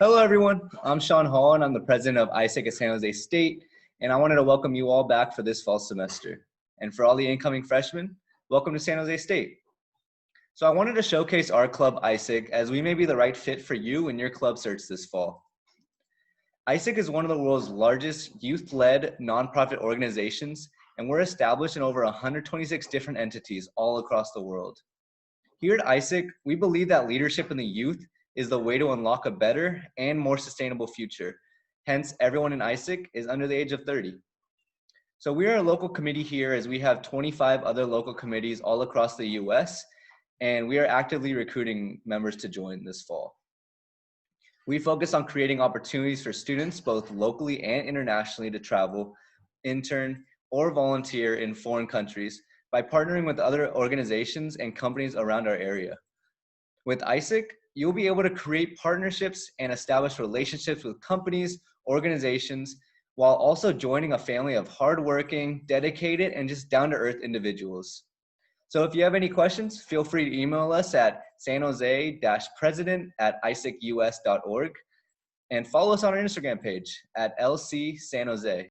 Hello, everyone. I'm Sean Hall, and I'm the president of AIESEC at San Jose State, and I wanted to welcome you all back for this fall semester. And for all the incoming freshmen, welcome to San Jose State. So I wanted to showcase our club, AIESEC, as we may be the right fit for you in your club search this fall. AIESEC is one of the world's largest youth-led nonprofit organizations, and we're established in over 126 different entities all across the world. Here at AIESEC, we believe that leadership in the youth is the way to unlock a better and more sustainable future. Hence, everyone in AIESEC is under the age of 30. So we are a local committee here as we have 25 other local committees all across the US, and we are actively recruiting members to join this fall. We focus on creating opportunities for students both locally and internationally to travel, intern, or volunteer in foreign countries by partnering with other organizations and companies around our area. With AIESEC, you'll be able to create partnerships and establish relationships with companies, organizations, while also joining a family of hardworking, dedicated, and just down-to-earth individuals. So if you have any questions, feel free to email us at sanjose-president@aisecus.org and follow us on our Instagram page at LC San Jose.